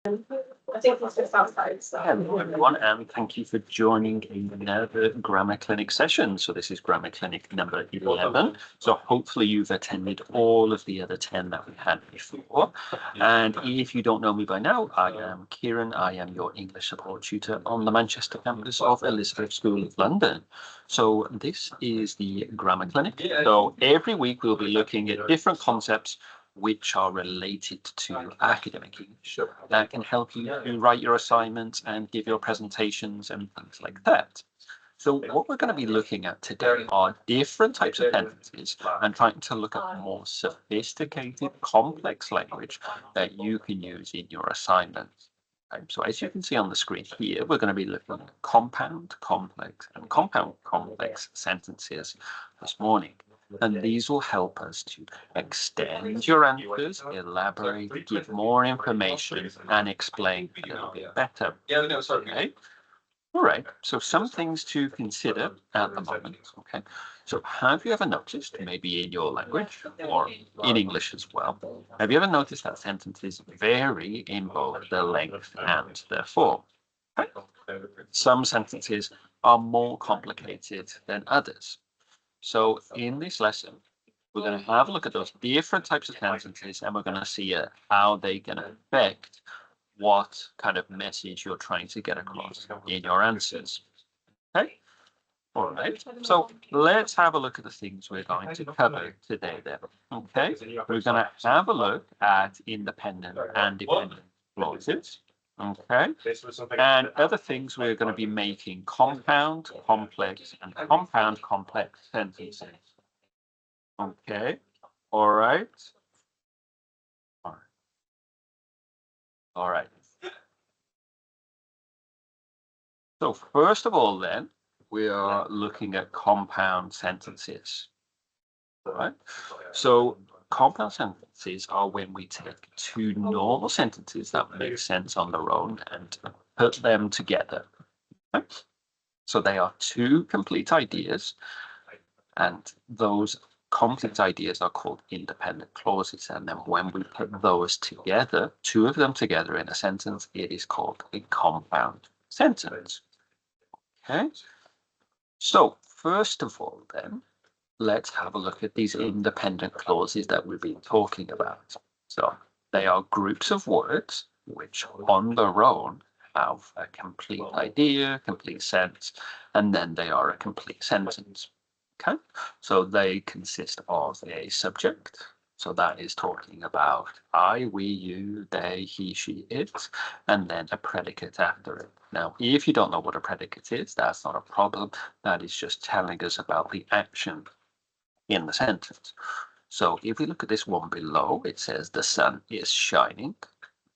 I think it's just outside. So. Hello, everyone, and thank you for joining another Grammar Clinic session. So this is Grammar Clinic number 11. So hopefully you've attended all of the other 10 that we had before. And if you don't know me by now, I am Kieran. I am your English support tutor on the Manchester campus of Elizabeth School of London. So this is the Grammar Clinic. So every week we'll be looking at different concepts which are related to academic English that can help you to write your assignments and give your presentations and things like that. So what we're going to be looking at today are different types of sentences and trying to look at more sophisticated, complex language that you can use in your assignments. Okay, so as you can see on the screen here, we're going to be looking at compound, complex, and compound complex sentences this morning. And these will help us to extend your answers, elaborate, give more information, and explain a little bit better. Okay. All right. So some things to consider at the moment. Okay. So have you ever noticed, maybe in your language or in English as well, have you ever noticed that sentences vary in both the length and the form? Okay. Some sentences are more complicated than others. So in this lesson, we're going to have a look at those different types of sentences and we're going to see how they can affect what kind of message you're trying to get across in your answers. Okay? All right. So let's have a look at the things we're going to cover today then. Okay? We're going to have a look at independent and dependent clauses. Okay. And other things we're going to be making compound, complex, and compound complex sentences. Okay. All right. All right. So first of all, then, we are looking at compound sentences. All right. So compound sentences are when we take two normal sentences that make sense on their own and put them together. Okay? So they are two complete ideas, and those complete ideas are called independent clauses. And then when we put those together, two of them together in a sentence, it is called a compound sentence. Okay. So first of all, then, let's have a look at these independent clauses that we've been talking about. So they are groups of words which on their own have a complete idea, complete sense, and then they are a complete sentence. Okay, so they consist of a subject. So that is talking about I, we, you, they, he, she, it, and then a predicate after it. Now, if you don't know what a predicate is, that's not a problem. That is just telling us about the action in the sentence. So if we look at this one below, it says the sun is shining.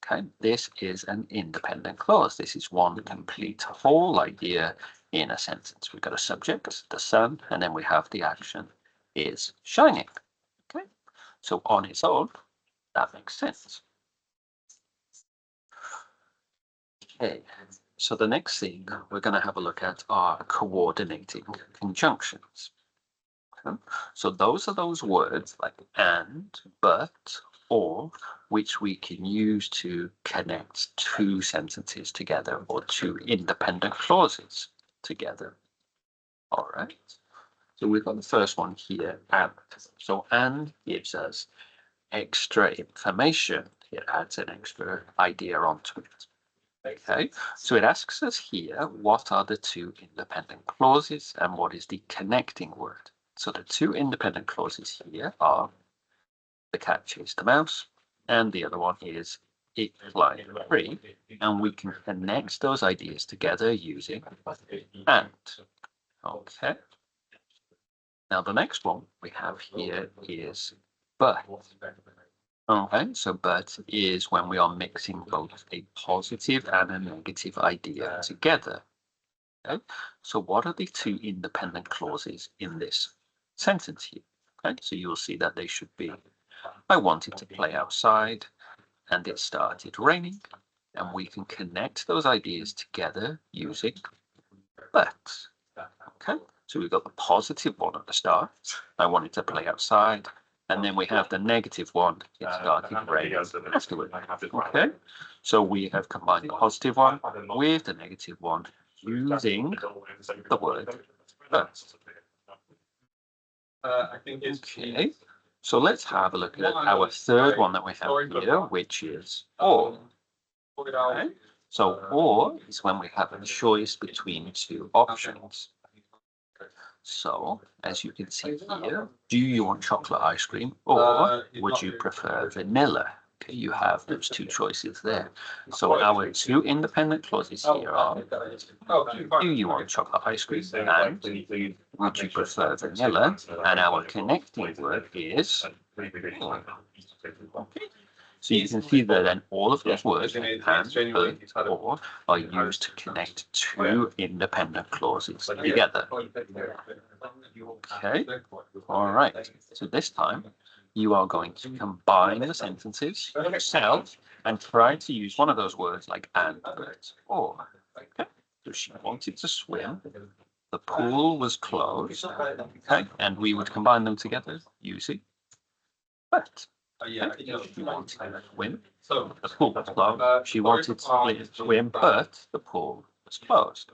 Okay, this is an independent clause. This is one complete whole idea in a sentence. We've got a subject, the sun, and then we have the action is shining. Okay, so on its own, that makes sense. Okay, so the next thing we're going to have a look at are coordinating conjunctions. Okay? So those are those words like and, but, or, which we can use to connect two sentences together or two independent clauses together. All right. So we've got the first one here, and. So and gives us extra information. It adds an extra idea onto it. Okay, so it asks us here, what are the two independent clauses and what is the connecting word? So the two independent clauses here are the cat chased the mouse, and the other one is it flying free, and we can connect those ideas together using and. Okay. Now the next one we have here is but. Okay, so but is when we are mixing both a positive and a negative idea together. Okay, so what are the two independent clauses in this sentence here? Okay, so you'll see that they should be I wanted to play outside and it started raining, and we can connect those ideas together using but. Okay, so we've got the positive one at the start. I wanted to play outside, and then we have the negative one. It started raining afterward. Okay, so we have combined the positive one with the negative one using the word first. Okay, so let's have a look at our third one that we have here, which is or. Okay. So or is when we have a choice between two options. So, as you can see here, do you want chocolate ice cream or would you prefer vanilla? Okay, you have those two choices there. So our two independent clauses here are, do you want chocolate ice cream and would you prefer vanilla? And our connecting word is okay. So you can see that then all of those words, and, but, or, are used to connect two independent clauses together. Okay, all right. So this time you are going to combine the sentences yourself and try to use one of those words like and, but, or. Okay, so she wanted to swim. The pool was closed. Okay, and we would combine them together using but. She wanted to swim. The pool was closed. She wanted to swim, but the pool was closed.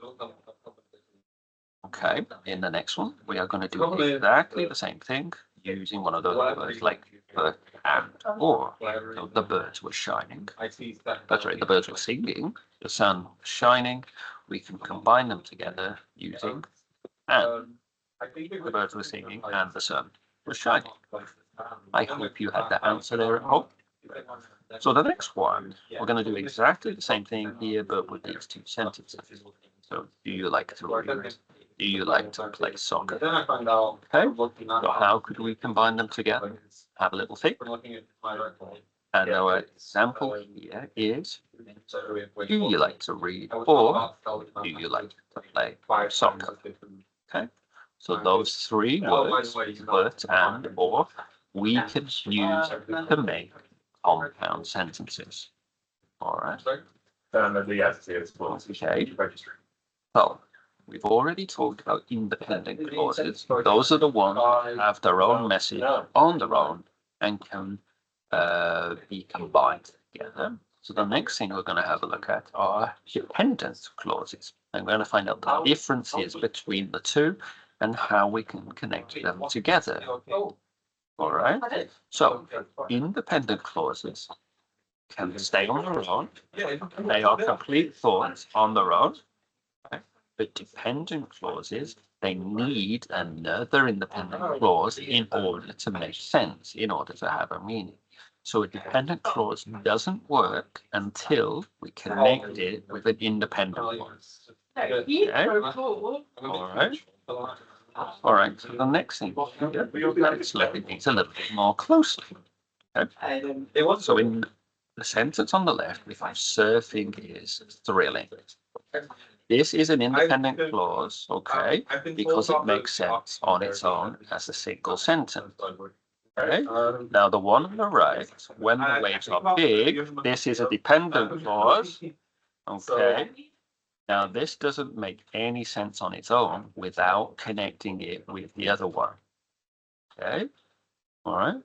Okay, in the next one, we are going to do exactly the same thing using one of those words like but and or. So the birds were shining. That's right, the birds were singing. The sun was shining. We can combine them together using and. The birds were singing and the sun was shining. I hope you had that answer there at home. So the next one, we're going to do exactly the same thing here, but with these two sentences. So do you like to read? Do you like to play soccer? Okay, so how could we combine them together? Have a little think. And our example here is, do you like to read or do you like to play soccer? Okay, so those three words, but and or, we can use to make compound sentences. All right. Okay. So we've already talked about independent clauses. Those are the ones that have their own message on their own and can be combined together. So the next thing we're going to have a look at are dependent clauses. I'm going to find out the differences between the two and how we can connect them together. All right. So independent clauses can stay on their own. They are complete thoughts on their own. Okay? But dependent clauses, they need another independent clause in order to make sense, in order to have a meaning. So a dependent clause doesn't work until we connect it with an independent one. Okay? All right. All right, so the next thing, let's look at things a little bit more closely. Okay? So in the sentence on the left, we have surfing is thrilling. This is an independent clause, okay, because it makes sense on its own as a single sentence. Okay? Now the one on the right, when the waves are big, this is a dependent clause, okay. Now, this doesn't make any sense on its own without connecting it with the other one. Okay, all right.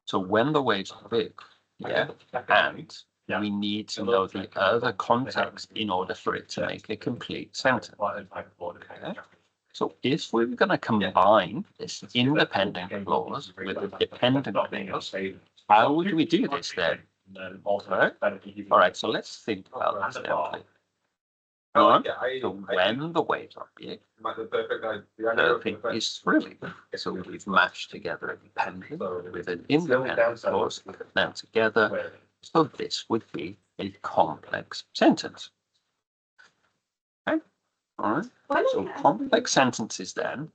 So when the waves are big, yeah, and we need to know the other context in order for it to make a complete sentence. Okay? So if we're going to combine this independent clause with a dependent clause, how would we do this then? Okay. All right, so let's think about this now, please. So when the waves are big, surfing is thrilling. So we've matched together a dependent with an independent clause, put them together. So this would be a complex sentence. Okay, all right. So complex sentences then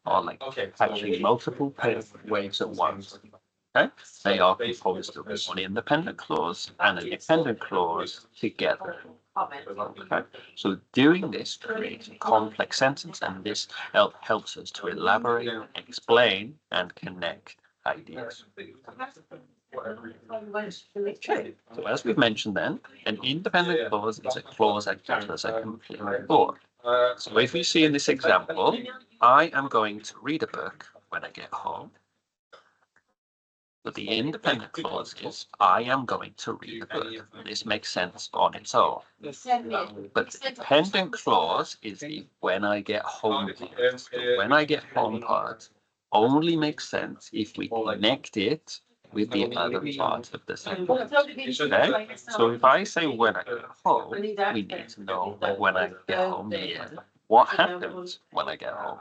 are like actually multiple waves at once. Okay, they are composed of one independent clause and a dependent clause together. Okay, so doing this creates a complex sentence, and this helps us to elaborate, explain, and connect ideas. Okay, so as we've mentioned then, an independent clause is a clause that gathers a complete thought. So if you see in this example, I am going to read a book when I get home. But the independent clause is, I am going to read the book. This makes sense on its own. But the dependent clause is the when I get home part. The when I get home part only makes sense if we connect it with the other part of the sentence. Okay? So if I say when I get home, we need to know that when I get home here, what happens when I get home?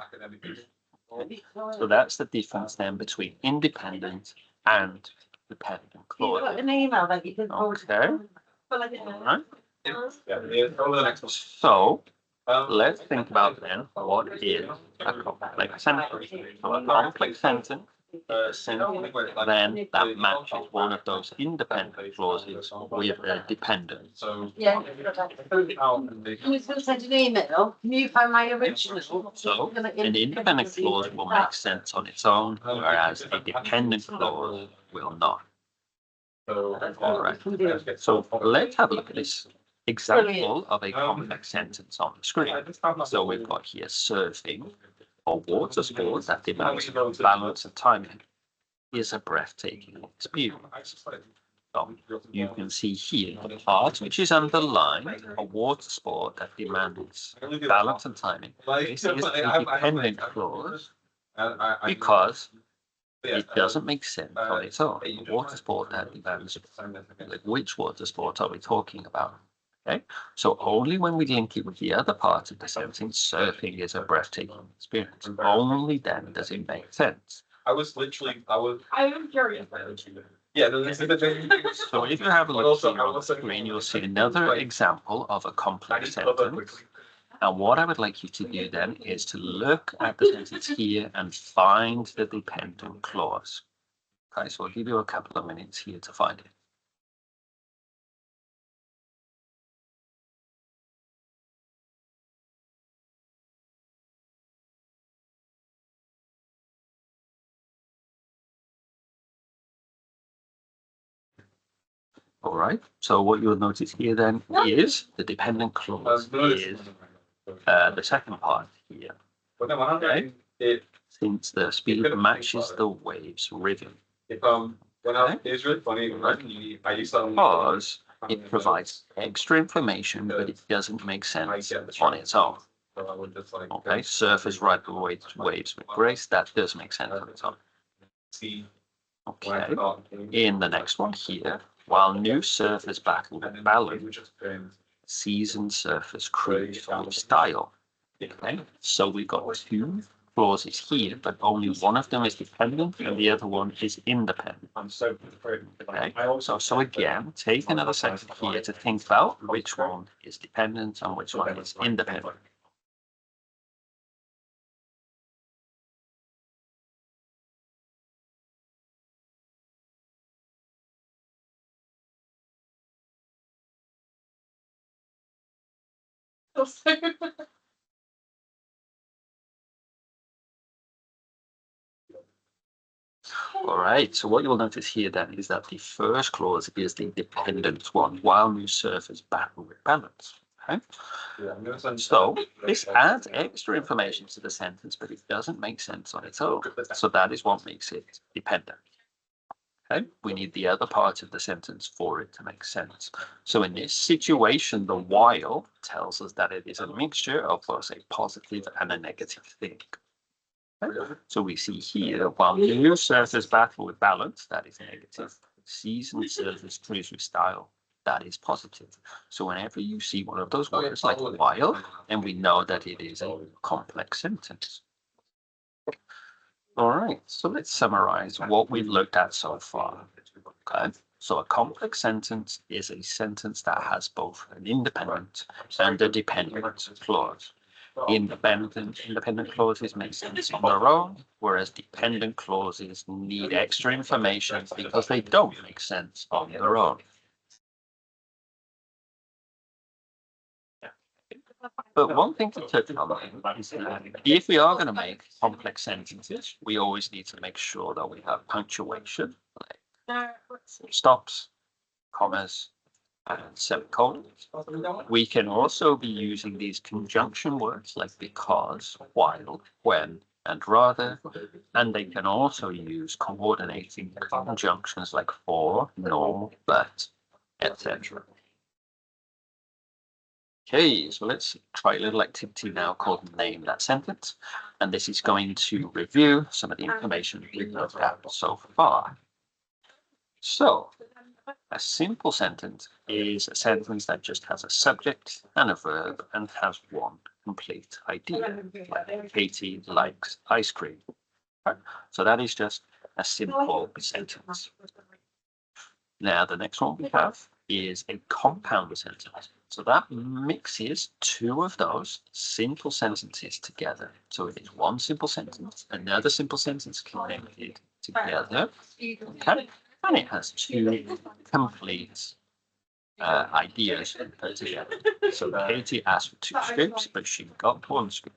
So that's the difference then between independent and dependent You got clause. an email that you can forward. Okay. Alright. So let's think about then what is a complex sentence. So a complex sentence is a sentence then that matches one of those independent clauses with a dependent. Yeah. Who's going to send an email? Can you find my original? So an independent clause will make sense on its own, whereas a dependent clause will not. All right. So let's have a look at this example of a complex sentence on the screen. So we've got here surfing or water sports that demands balance and timing is a breathtaking experience. So you can see here the part which is underlined, a water sport that demands balance and timing. This is a dependent clause because it doesn't make sense on its own. A water sport that demands, like which water sport are we talking about? Okay, so only when we link it with the other part of the sentence, surfing is a breathtaking experience. Only then does it make sense. I am curious. Yeah. So if you have a look here on the screen, you'll see another example of a complex sentence. And what I would like you to do then is to look at the sentence here and find the dependent clause. Okay, so I'll give you a couple of minutes here to find it. All right, so what you'll notice here then is the dependent clause is the second part here. Okay. Since the speed matches the wave's rhythm. It's really funny. I used to Because it provides extra information, but it doesn't make sense on its own. Okay, surfers ride the waves with grace. That does make sense on its own. Okay, in the next one here, while new surfers battle with balance, seasoned surfers cruise with style. Okay, so we've got two clauses here, but only one of them is dependent and the other one is independent. Okay, so again, take another second here to think about which one is dependent and which one is independent. All right, so what you'll notice here then is that the first clause is the dependent one, while new surfers battle with balance. Okay, so this adds extra information to the sentence, but it doesn't make sense on its own. So that is what makes it dependent. Okay, we need the other part of the sentence for it to make sense. So in this situation, the while tells us that it is a mixture of both a positive and a negative thing. So we see here, while new surfers battle with balance, that is negative. Seasoned surfers cruise with style, that is positive. So whenever you see one of those words like while, then we know that it is a complex sentence. All right, so let's summarize what we've looked at so far. Okay, so a complex sentence is a sentence that has both an independent and a dependent clause. Independent clauses make sense on their own, whereas dependent clauses need extra information because they don't make sense on their own. But one thing to touch on is that if we are going to make complex sentences, we always need to make sure that we have punctuation, like full stops, commas, and semicolons. We can also be using these conjunction words like because, while, when, and rather, and they can also use coordinating conjunctions like for, nor, but, etc. Okay, so let's try a little activity now called Name That Sentence. And this is going to review some of the information we've looked at so far. So, a simple sentence is a sentence that just has a subject and a verb and has one complete idea. Like Katie likes ice cream. Okay? So that is just a simple sentence. Now, the next one we have is a compound sentence. So that mixes two of those simple sentences together. So it is one simple sentence, another simple sentence connected together. Okay? And it has two complete ideas put together. So Katie asked for 2 scoops, but she got 1 scoop.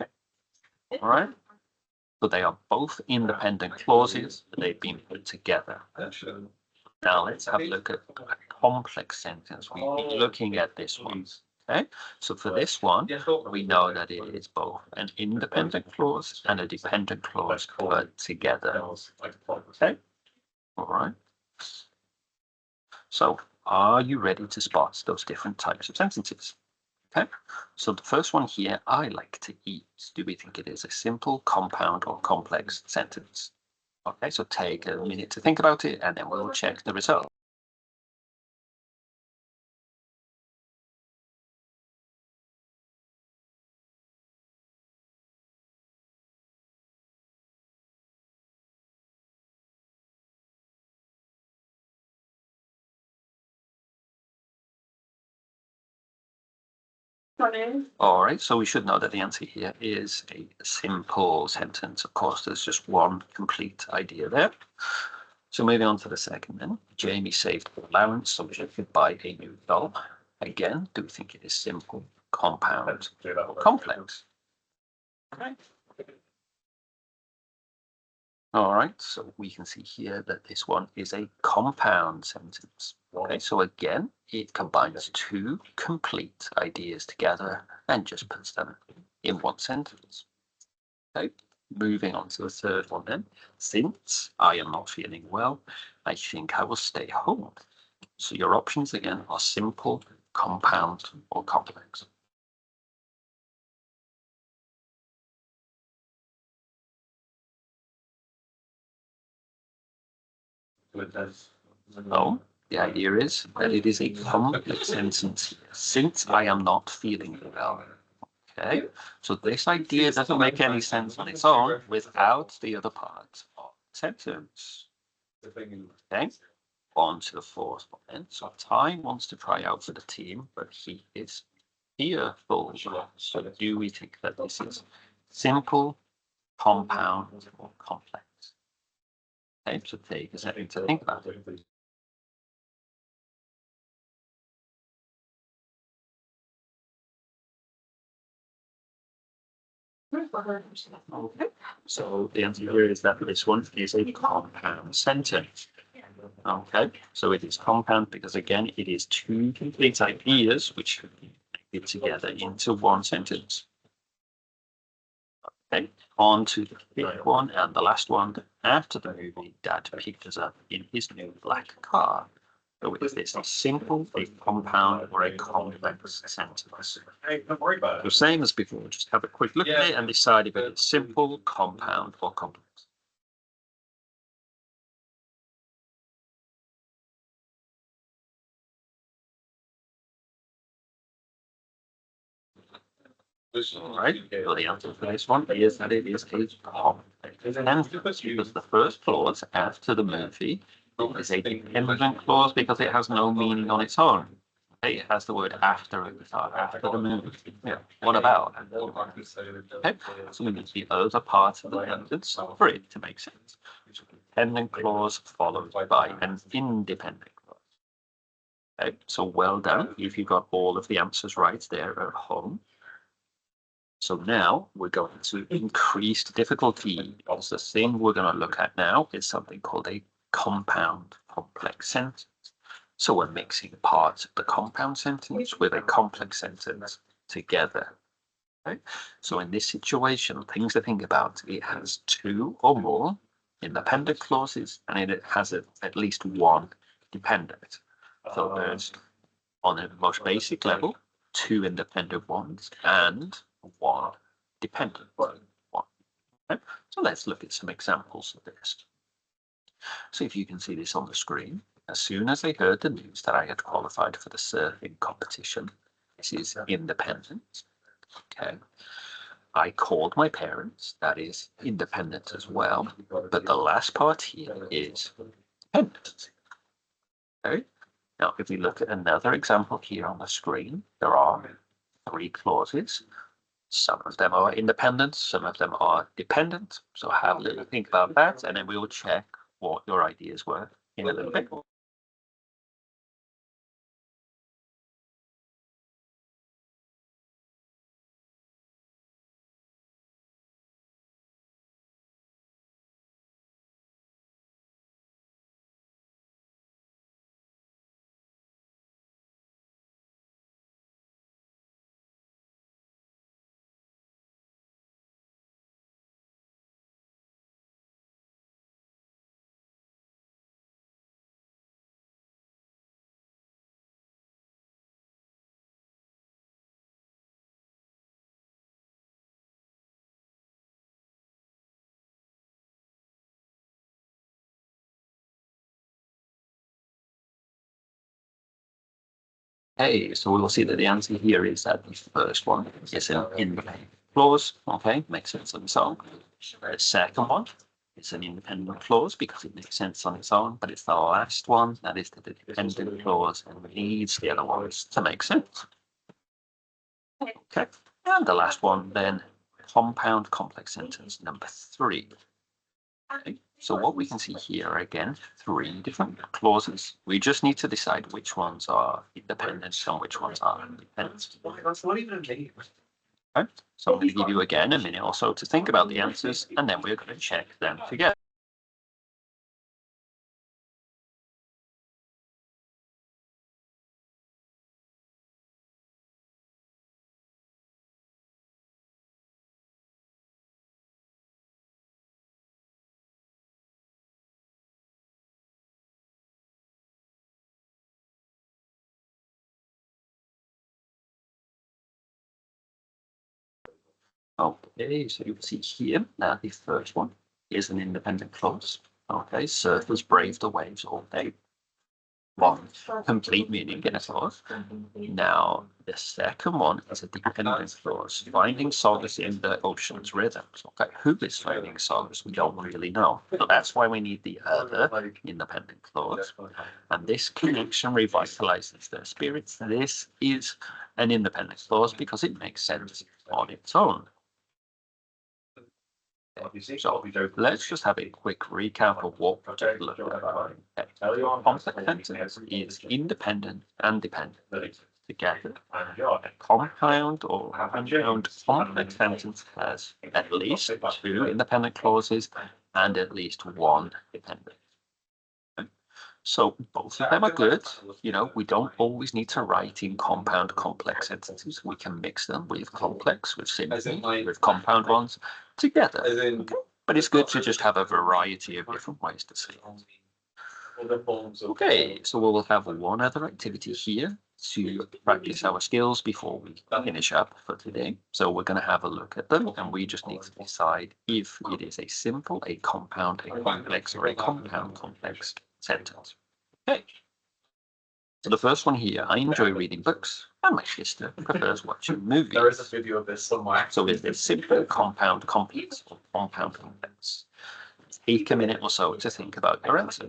Okay. All right. So they are both independent clauses, but they've been put together. Now let's have a look at a complex sentence. We'll be looking at this one. Okay. So for this one, we know that it is both an independent clause and a dependent clause put together. Okay. All right. So are you ready to spot those different types of sentences? Okay, so the first one here, I like to eat. Do we think it is a simple, compound, or complex sentence? Okay, so take a minute to think about it, and then we'll check the result. All right, so we should know that the answer here is a simple sentence. Of course, there's just one complete idea there. So moving on to the second then. Jamie saved allowance so she could buy a new doll. Again, do we think it is simple, compound, or complex? Okay. All right, so we can see here that this one is a compound sentence. Okay, so again, it combines two complete ideas together and just puts them in one sentence. Okay, moving on to the third one then. Since I am not feeling well, I think I will stay home. So your options again are simple, compound, or complex. No, the idea is that it is a complex sentence. Since I am not feeling well. Okay, so this idea doesn't make any sense on its own without the other part of the sentence. Okay, on to the fourth one then. So Ty wants to try out for the team, but he is fearful. So do we think that this is simple, compound, or complex? Okay, so take a second to think about it. Okay, so the answer here is that this one is a compound sentence. Okay, so it is compound because again, it is two complete ideas which should be connected together into one sentence. Okay, on to the fifth one and the last one. After the movie, Dad picked us up in his new black car. So is this a simple, a compound, or a complex sentence? The same as before, just have a quick look at it and decide if it's simple, compound, or complex. All right, so the answer for this one is that it is a complex sentence because the first clause after the movie is a dependent clause because it has no meaning on its own. Okay, it has the word after at the start, after the movie. Yeah, what about? Okay, so we need the other part of the sentence for it to make sense. Dependent clause followed by an independent clause. Okay, so well done if you got all of the answers right there at home. So now we're going to increase the difficulty because the thing we're going to look at now is something called a compound complex sentence. So we're mixing parts of the compound sentence with a complex sentence together. Okay? So in this situation, things to think about, it has two or more independent clauses and it has at least one dependent. So there's, on the most basic level, two independent ones and one dependent one. Okay? So let's look at some examples of this. So if you can see this on the screen, as soon as I heard the news that I had qualified for the surfing competition, this is independent. Okay. I called my parents, that is independent as well, but the last part here is dependent. Okay. Now, if we look at another example here on the screen, there are three clauses. Some of them are independent, some of them are dependent. So have a little think about that, and then we will check what your ideas were in a little bit. Okay, so we will see that the answer here is that the first one is an independent clause. Okay, makes sense on its own. The second one is an independent clause because it makes sense on its own, but it's the last one that is the dependent clause and needs the other ones to make sense. Okay, and the last one then, compound complex sentence number 3. Okay. So what we can see here again, 3 different clauses. We just need to decide which ones are independent and which ones are independent. Okay. So I'm going to give you again a minute or so to think about the answers, and then we're going to check them together. Okay, so you can see here that the first one is an independent clause. Okay, surfers brave the waves all day. One complete meaning in a clause. Now, the second one is a dependent clause, finding solace in the ocean's rhythms. Okay, who is finding solace? We don't really know. So that's why we need the other independent clause. And this connection revitalizes their spirits. This is an independent clause because it makes sense on its own. So let's just have a quick recap of what we just looked at. Complex sentence is independent and dependent together. A compound or compound complex sentence has at least 2 independent clauses and at least 1 dependent. So both of them are good. You know, we don't always need to write in compound complex sentences. We can mix them with complex, with simple, with compound ones together. Okay? But it's good to just have a variety of different ways to say it. Okay, so we'll have one other activity here to practice our skills before we finish up for today. So we're going to have a look at them, and we just need to decide if it is a simple, a compound, a complex, or a compound complex sentence. Okay. So the first one here, I enjoy reading books, and my sister prefers watching movies. There is a video of this somewhere. So is this simple, compound, complex, or compound, complex? Take a minute or so to think about your answer.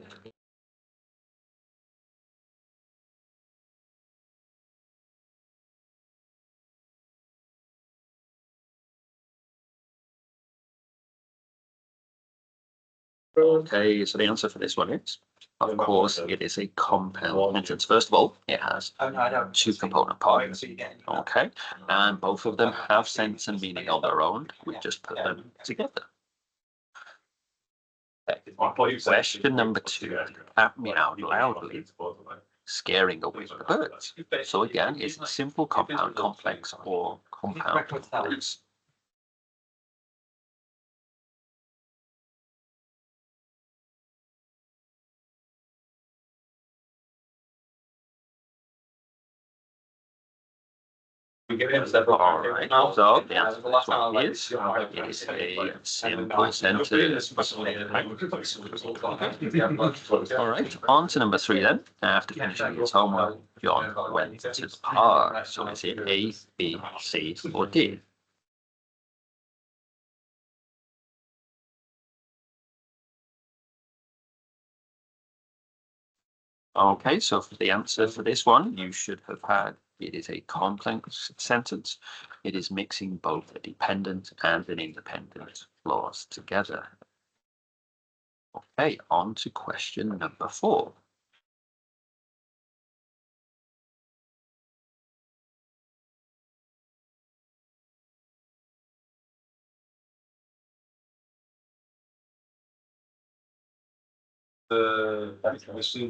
Okay, so the answer for this one is, of course, it is a compound sentence. First of all, it has 2 component parts. Okay, and both of them have sense and meaning on their own. We just put them together. Okay. Question number 2. At me out loudly. scaring away the birds. So again, is it simple, compound, complex, or compound complex? We give him several. All right, so the answer to this one is, it is a simple sentence. All right, on to number 3 then. After finishing his homework, John went to the park. So is it A, B, C, or D? Okay, so for the answer for this one, you should have had, it is a complex sentence. It is mixing both a dependent and an independent clause together. Okay, on to question number 4.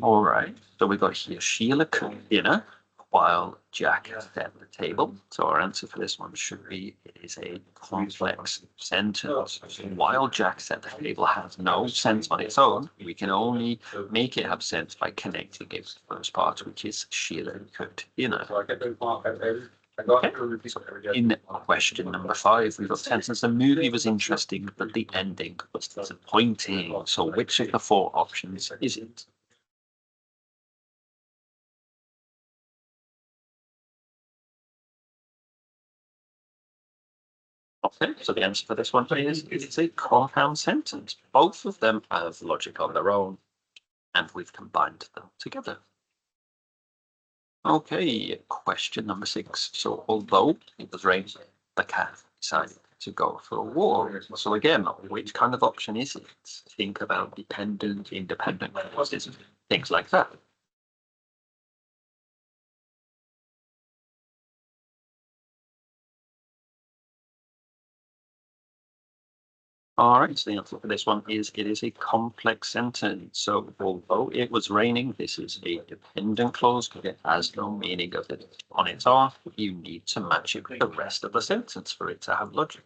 All right, so we got here Sheila cooked dinner while Jack set the table. So our answer for this one should be, it is a complex sentence. While Jack set the table has no sense on its own, we can only make it have sense by connecting it to the first part, which is Sheila cooked dinner. In question number 5, we've got the sentence, the movie was interesting, but the ending was disappointing. So which of the 4 options is it? Okay, so the answer for this one is, it's a compound sentence. Both of them have logic on their own, and we've combined them together. Okay, question number 6. So although it was raining, the cat decided to go for a walk. So again, which kind of option is it? Think about dependent, independent clauses, things like that. All right, so the answer for this one is, it is a complex sentence. So although it was raining, this is a dependent clause. It has no meaning of it on its own. You need to match it with the rest of the sentence for it to have logic.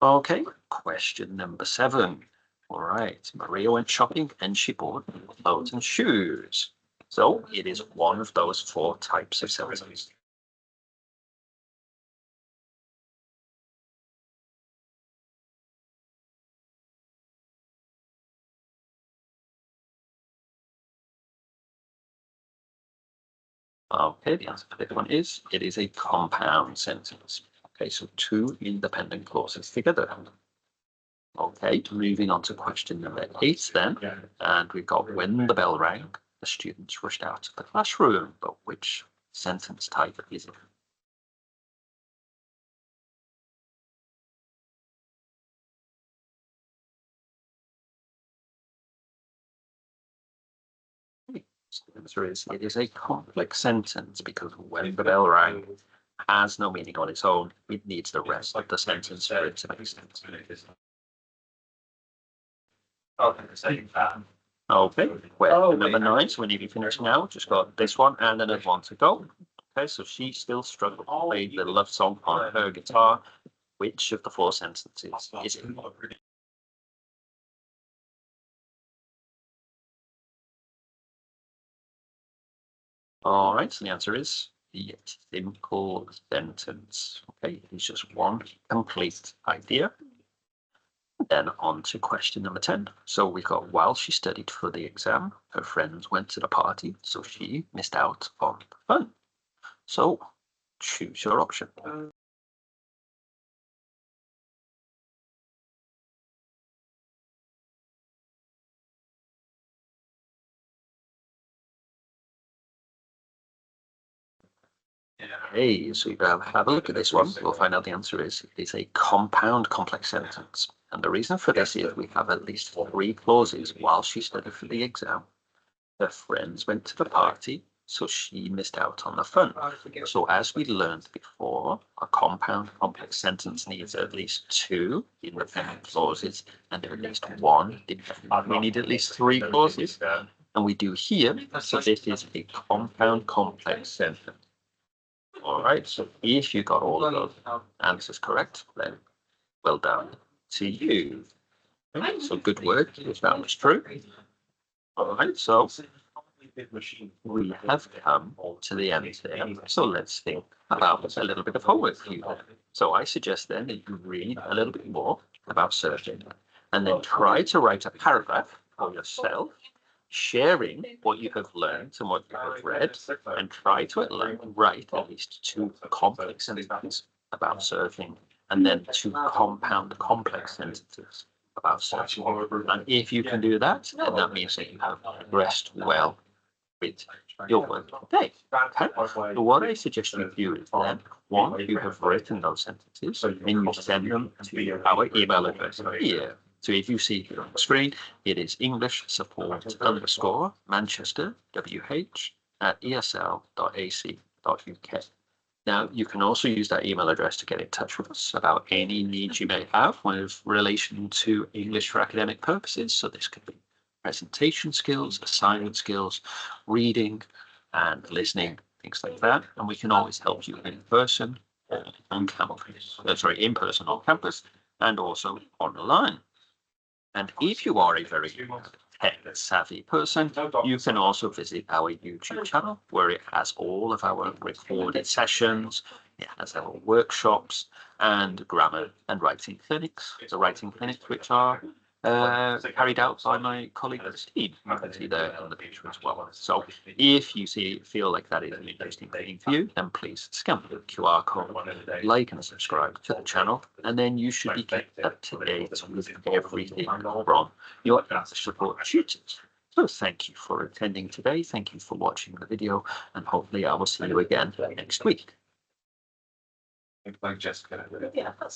Okay, question number 7. All right, Maria went shopping and she bought clothes and shoes. So it is one of those 4 types of sentences. Okay, the answer for this one is, it is a compound sentence. Okay, so 2 independent clauses together. Okay, moving on to question number 8 then. And we've got, when the bell rang, the students rushed out of the classroom. But which sentence type is it? So the answer is, it is a complex sentence, because when the bell rang has no meaning on its own. It needs the rest of the sentence for it to make sense. Okay, question number 9. So we're nearly finished now. Just got this one and another one to go. Okay, so she still struggled to play the love song on her guitar. Which of the 4 sentences is it? All right, so the answer is the simple sentence. Okay, it's just one complete idea. Then on to question number 10. So we got, while she studied for the exam, her friends went to the party, so she missed out on the fun. So choose your option. Okay, so you have a look at this one. We'll find out the answer is, it is a compound complex sentence. And the reason for this is, we have at least 3 clauses. While she studied for the exam, her friends went to the party, so she missed out on the fun. So as we learned before, a compound complex sentence needs at least 2 independent clauses and at least 1 dependent. We need at least 3 clauses. And we do here, so this is a compound complex sentence. All right, so if you got all of those answers correct, then well done to you. Okay, so good work if that was true. All right, so we have come to the end there. So let's think about a little bit of homework for you then. So I suggest then that you read a little bit more about surfing and then try to write a paragraph for yourself, sharing what you have learned and what you have read, and try to write at least 2 complex sentences about surfing and then 2 compound complex sentences about surfing. And if you can do that, then that means that you have progressed well with your work today. Okay? So what I suggest you do is then, one, you have written those sentences and you send them to our email address here. So if you see here on the screen, it is EnglishSupport_Manchester@esl.ac.uk. Now, you can also use that email address to get in touch with us about any needs you may have with relation to English for academic purposes. So this could be presentation skills, assignment skills, reading and listening, things like that. And we can always help you in person or on campus, in person on campus and also online. And if you are a very tech-savvy person, you can also visit our YouTube channel where it has all of our recorded sessions, it has our workshops and grammar and writing clinics. So writing clinics which are carried out by my colleague Christine. You can see there on the picture as well. So if you feel like that is an interesting thing for you, then please scan the QR code, like and subscribe to the channel, and then you should be kept up to date with everything from your English support tutors. So thank you for attending today. Thank you for watching the video, and hopefully I will see you again next week. Like Jessica. Yeah, that's